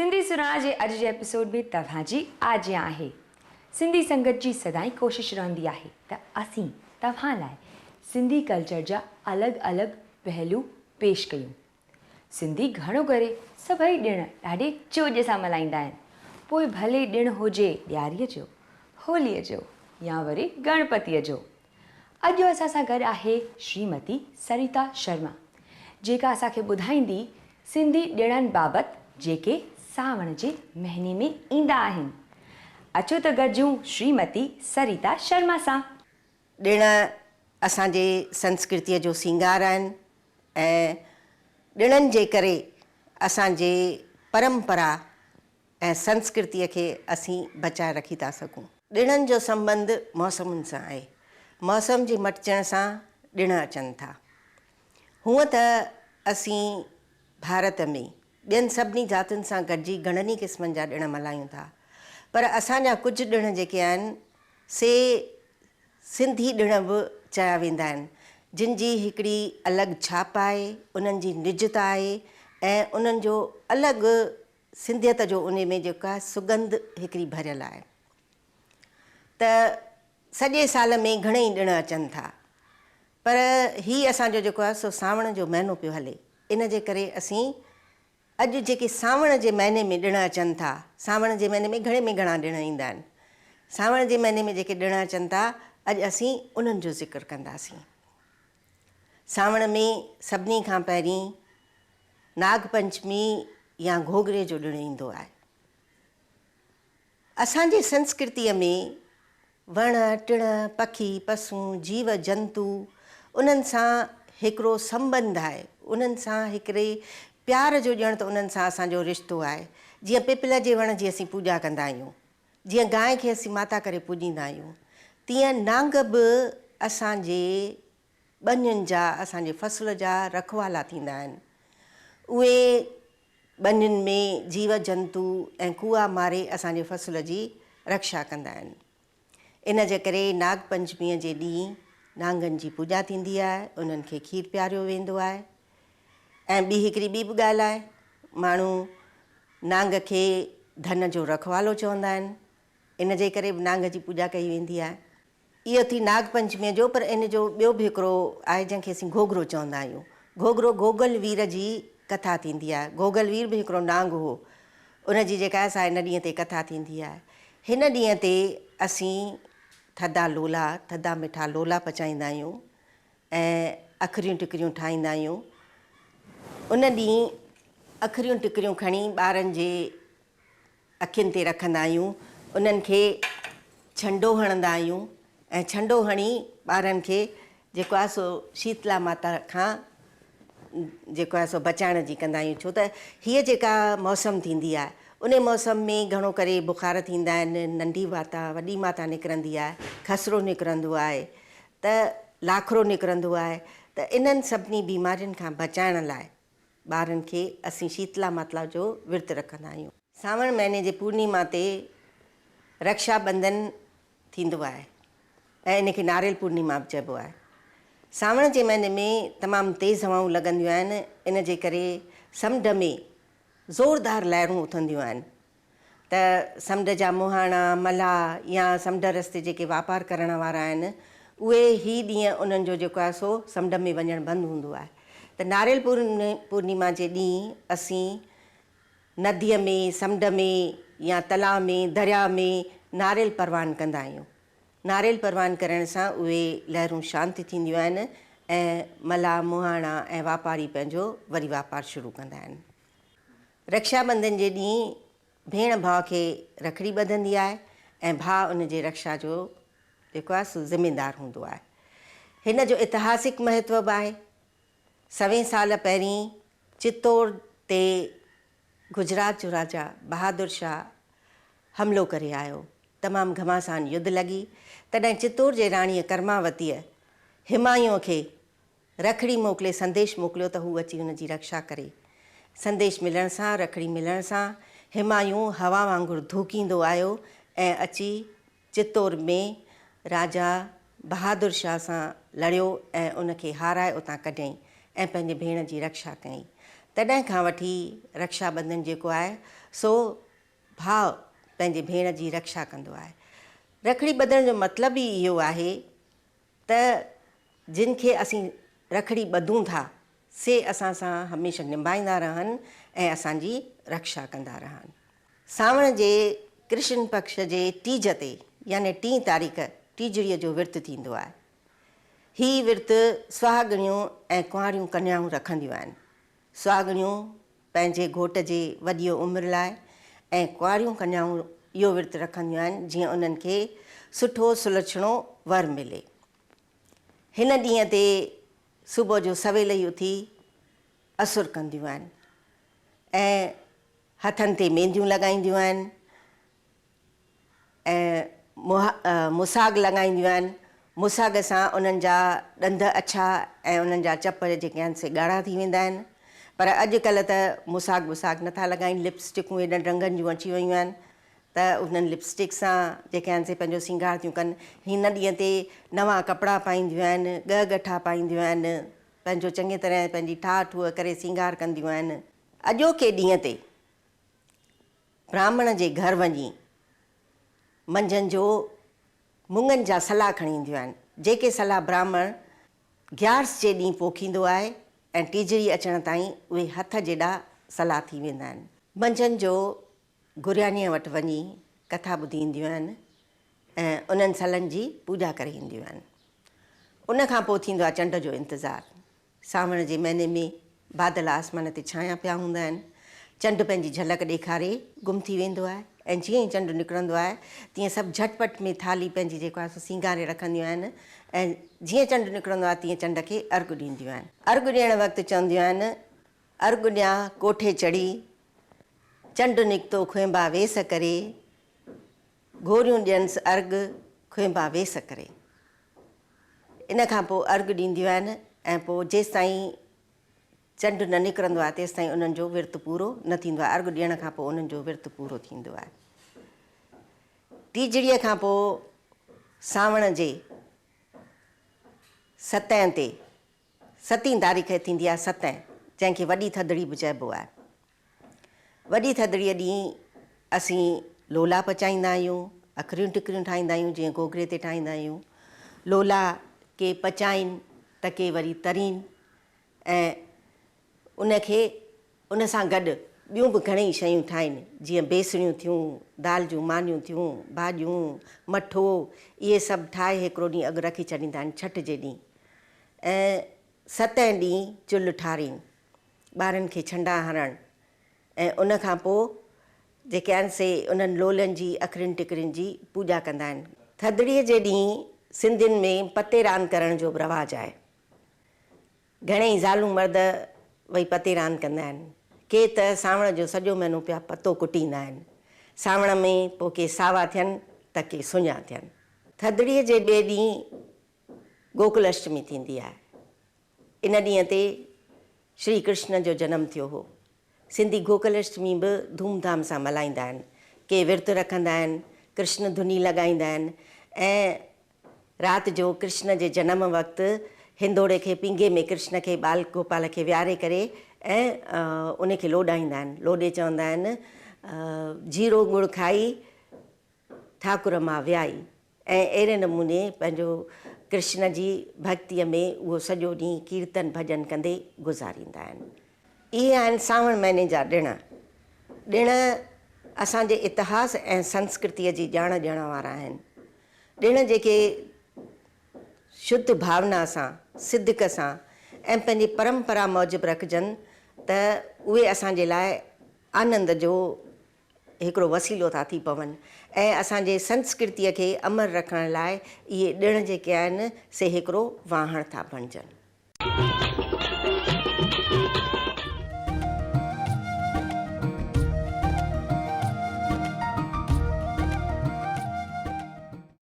सिंधी सुराणा जे अॼु जे एपिसोड में तव्हांजी आजियां आहे। सिंधी संगत जी सदाई कोशिश रहंदी आहे त असीं तव्हां लाइ सिंधी कल्चर जा अलॻि अलॻि पहलू पेश कयूं। सिंधी घणो करे सभई ॾिण ॾाढे चोज सां मल्हाईंदा आहिनि, पोइ भले ॾिणु हुजे ॾियारीअ जो, होलीअ जो या वरी गणपतिअ जो। अॼु असां सां गॾु आहे श्रीमती सरिता शर्मा, जेका असांखे ॿुधाईंदी सिंधी ॾिणनि बाबति जेके सावण जे महीने में ईंदा आहिनि। अचो त गॾिजूं श्रीमती सरिता शर्मा सां। ॾिण असांजे संस्कृतीअ जो सिंगार आहिनि ऐं ॾिणनि जे करे असांजे परंपरा ऐं संस्कृतीअ खे असीं बचाए रखी था सघूं। ॾिणनि जो संबंध मौसमुनि सां आहे। मौसम जे मटिजण सां ॾिण अचनि था। हूअं त असीं भारत में ॿियनि सभिनी जातियुनि सां गॾिजी घणनि ई क़िस्मनि जा ॾिण मल्हायूं था, पर असांजा कुझु ॾिण जेके आहिनि से सिंधी ॾिण बि चया वेंदा आहिनि, जिन जी हिकिड़ी अलॻि छाप आहे, उन्हनि जी निजता आहे ऐं उन्हनि जो अलॻि सिंधियत जो उन में जेका आहे सुगंध हिकिड़ी भरियल आहे। त सॼे साल में घणेई ॾिण अचनि था, पर हीअ असांजो जेको आहे सो सावण जो महीनो पियो हले। इन जे करे असीं अॼु जेके सावण जे महीने में ॾिण अचनि था, सावण जे महीने में घणे में घणा ॾिण ईंदा आहिनि, सावण जे महीने में जेके ॾिण अचनि था अॼु असीं उन्हनि जो ज़िक्र कंदासीं। सावण में सभिनी खां पहिरीं नागपंचमी या घोघरे जो ॾिणु ईंदो आहे। असांजी संस्कृतीअ में वण टिण पखी पशु जीव जंतु उन्हनि सां हिकिड़ो संबंध आहे, उन्हनि सां हिकिड़े प्यार जो ॼण त उन्हनि सां असांजो रिश्तो आहे। जीअं पिपल जे वण जी असीं पूॼा कंदा आहियूं, जीअं गांइ खे असीं माता करे पूॼींदा आहियूं, तीअं नांग बि असांजे ॿनियुनि जा, असांजे फसल जा रखवाला थींदा आहिनि। उहे ॿनियुनि में जीव जंतु ऐं कुआ मारे असांजे फसल जी रक्षा कंदा आहिनि। इन जे करे नागपंचमीअ जे ॾींहुं नांगनि जी पूॼा थींदी आहे, उन्हनि खे खीरु पियारियो वेंदो आहे। ऐं ॿी हिकिड़ी ॿी बि ॻाल्हि आहे, माण्हू नांग खे धन जो रखवालो चवंदा आहिनि, इन जे करे बि नांग जी पूॼा कई वेंदी आहे। इहो थी नागपंचमीअ जो, पर इन जो ॿियो बि हिकिड़ो आहे जंहिंखे असीं घोघरो चवंदा आहियूं। घोघरो घोघल वीर जी कथा थींदी आहे। घोघल वीर बि हिकिड़ो नांग हो, उनजी जेका आहे सा इन ॾींहं ते कथा थींदी आहे। हिन ॾींहं ते असीं थधा लोला, थधा मिठा लोला पचाईंदा आहियूं ऐं अखरियूं टिकरियूं ठाहींदा आहियूं। उन ॾींहुं अखरियूं टिकरियूं खणी ॿारनि जे अखियुनि ते रखंदा आहियूं, उन्हनि खे छंडो हणंदा आहियूं ऐं छंडो हणी ॿारनि खे जेको आहे सो शीतला माता खां जेको आहे सो बचाइण जी कंदा आहियूं। छो त हीअ जेका मौसम थींदी आहे, उन मौसम में घणो करे बुखार थींदा आहिनि, नंढी माता वॾी माता निकिरंदी आहे, खसरो निकिरंदो आहे, त लाखड़ो निकिरंदो आहे। त इन्हनि सभिनी बीमारियुनि खां बचाइण लाइ ॿारनि खे असीं शीतला माता जो विर्तु रखंदा आहियूं। सावण महीने जे पूर्णिमा ते रक्षाबंधन थींदो आहे ऐं इनखे नारेल पूर्णिमा बि चइबो आहे। सावण जे महीने में तमामु तेज़ हवाऊं लॻंदियूं आहिनि, इन जे करे समुंड में ज़ोरदार लहरूं उथंदियूं आहिनि। त समुंड जा मुहाणा मल्हाह या समुंड रस्ते जेके वापारु करण वारा आहिनि, उहे ई ॾींहं उन्हनि जो जेको आहे सो समुंड में वञणु बंदि हूंदो आहे। त नारेल पूर्णिमा जे ॾींहुं असीं नदीअ में, समुंड में या तलाउ में, दरिया में नारेल परवान कंदा आहियूं। नारेल परवान करण सां उहे लहरूं शांति थींदियूं आहिनि ऐं मल्हाह मुहाणा ऐं वापारी पंहिंजो वरी वापारु शुरू कंदा आहिनि। रक्षाबंधन जे ॾींहुं भेण भाउ खे रखड़ी ॿधंदी आहे ऐं भाउ उन जे रक्षा जो जेको आहे सो ज़िमेदार हूंदो आहे। हिन जो इतिहासिक महत्व बि आहे। 100 साल पहिरीं चित्तौड़ ते गुजरात जो राजा बहादुर शाह हमिलो करे आयो, तमामु घमासान युद्ध लॻी। तॾहिं चित्तौड़ जे राणीअ कर्मावतीअ हिमायूअ खे रखड़ी मोकिले संदेश मोकिलियो त हू अची हुन जी रक्षा करे। संदेश मिलण सां, रखड़ी मिलण सां हिमायूं हवा वांगुरु धूकींदो आयो ऐं अची चित्तौड़ में राजा बहादुर शाह सां लड़ियो ऐं उनखे हाराए उतां कढियईं ऐं पंहिंजे भेण जी रक्षा कयईं। तॾहिं खां वठी रक्षाबंधन जेको आहे सो भाउ पंहिंजे भेण जी रक्षा कंदो आहे। रखड़ी ॿधण जो मतिलबु ई इहो आहे त जिन खे असीं रखड़ी ॿधूं था से असां सां हमेशह निभाईंदा रहनि ऐं असांजी रक्षा कंदा रहनि। सावण जे कृष्ण पक्ष जे टीज ते यानी 3 तारीख़ टीजड़ीअ जो विर्तु थींदो आहे। हीअ विर्तु सुहागणियूं ऐं कुंवारियूं कन्याऊं रखंदियूं आहिनि। सुहागणियूं पंहिंजे घोट जे वॾी उमिरि लाइ ऐं कुंवारियूं कन्याऊं इहो विर्तु रखंदियूं आहिनि जीअं उन्हनि खे सुठो सुलक्षणो वर मिले। हिन ॾींहं ते सुबुह जो सवेल ई उथी असुर कंदियूं आहिनि ऐं हथनि ते मेहंदियूं लॻाईंदियूं आहिनि ऐं मुसाग लॻाईंदियूं आहिनि। मुसाग सां उन्हनि जा ॾंद अछा ऐं उन्हनि जा चप जेके आहिनि से ॻाढ़ा थी वेंदा आहिनि। पर अॼुकल्ह त मुसाग वुसाग नथा लॻाइनि, लिपस्टिकूं एॾनि रंगनि जूं अची वियूं आहिनि त उन्हनि लिपस्टिक सां जेके आहिनि से पंहिंजो सींगार थियूं कनि। हिन ॾींहं ते नवां कपिड़ा पाईंदियूं आहिनि, ॻठा पाईंदियूं आहिनि, पंहिंजो चङी तरह पंहिंजी ठाह ठूह करे सींगार कंदियूं आहिनि। अॼोके ॾींहं ते ब्राह्मण जे घर वञी मंझंदि जो मुङनि जा सला खणी ईंदियूं आहिनि, जेके सला ब्राह्मण ग्यारस जे ॾींहुं पोखींदो आहे ऐं टीजड़ी अचण ताईं उहे हथ जेॾा सला थी वेंदा आहिनि। मंझंदि जो गुरियानीअ वटि वञी कथा ॿुधी ईंदियूं आहिनि ऐं उन्हनि सलनि जी पूॼा करे ईंदियूं आहिनि। उनखां पोइ थींदो आहे चंड जो इंतज़ारु। सावण जे महीने में बादल आसमान ते छाया पिया हूंदा आहिनि, चंडु पंहिंजी झलक ॾेखारे गुम थी वेंदो आहे ऐं जीअं ई चंडु निकिरंदो आहे तीअं सभु झटपट में थाली पंहिंजी जेको आहे सो सींगारे रखंदियूं आहिनि ऐं जीअं चंडु निकिरंदो आहे तीअं चंड खे अर्घु ॾींदियूं आहिनि। अर्घु ॾियण वक़्तु चवंदियूं आहिनि, अर्घु ॾियां कोठे चढ़ी, चंडु निकितो खुंबा वेस करे, घोरियूं ॾियनिसि अर्घु खुंबा वेस करे। इन खां पोइ अर्घु ॾींदियूं आहिनि ऐं पोइ जेसि ताईं चंडु न निकिरंदो आहे तेसि ताईं उन्हनि जो विर्तु पूरो न थींदो आहे। अर्घु ॾियण खां पोइ उन्हनि जो विर्तु पूरो थींदो आहे। टीजड़ीअ खां पोइ सावण जे 7 ते 7 तारीख़ थींदी आहे 7, जंहिंखे वॾी थधिड़ी बि चइबो आहे। वॾी थधिड़ीअ ॾींहुं असीं लोला पचाईंदा आहियूं, अखरियूं टिकरियूं ठाहींदा आहियूं जीअं गोगरे ते ठाहींदा आहियूं। लोला के पचाइनि त के वरी तरीनि ऐं उनखे उन सां गॾु ॿियूं बि घणेई शयूं ठाहिनि जीअं बेसणियूं थियूं, दाल जूं मानियूं थियूं, भाॼियूं, मठो, इहे सभु ठाहे हिकिड़ो ॾींहुं अॻु रखी छॾींदा आहिनि छठ जे ॾींहुं। ऐं 7 ॾींहुं चुल्हि ठारीनि, ॿारनि खे छंडा हणनि ऐं उनखां पोइ जेके आहिनि से उन्हनि लोलनि जी अखरियुनि टिकरियुनि जी पूॼा कंदा आहिनि। थधिड़ीअ जे ॾींहुं सिंधियुनि में पते रांदि करण जो बि रवाजु आहे। घणेई ज़ालूं मर्द वही पते रांदि कंदा आहिनि। के त सावण जो सॼो महीनो पिया पतो कुटींदा आहिनि। सावण में पोइ के सावा थियनि त के सुञा थियनि। थधिड़ीअ जे ॿिए ॾींहुं गोकुल अष्टमी थींदी आहे। इन ॾींहं ते श्री कृष्ण जो जनमु थियो हो। सिंधी गोकुल अष्टमी बि धूमधाम सां मल्हाईंदा आहिनि। के विर्तु रखंदा आहिनि, कृष्ण धुनी लॻाईंदा आहिनि ऐं राति जो कृष्ण जे जनम वक़्तु हिंदोड़े खे पींघे में कृष्ण खे बाल गोपाल खे विहारे करे ऐं उनखे लोॾाईंदा आहिनि। लोॾे चवंदा आहिनि, जीरो गुड़ खाई ठाकुर मां वियाई। ऐं अहिड़े नमूने पंहिंजो कृष्ण जी भक्तीअ में उहो सॼो ॾींहुं कीर्तन भॼन कंदे गुज़ारींदा आहिनि। इहे आहिनि सावण महीने जा ॾिण। ॾिण असांजे इतिहास ऐं संस्कृतीअ जी ॼाण ॾियण वारा आहिनि। ॾिण जेके शुद्ध भावना सां, सिद्धिक सां ऐं पंहिंजी परंपरा मूजिबि रखजनि त उहे असांजे लाइ आनंद जो हिकिड़ो वसीलो था थी पवनि ऐं असांजे संस्कृतीअ खे अमर रखण लाइ इहे ॾिण जेके आहिनि से हिकिड़ो वाहण था बणिजनि।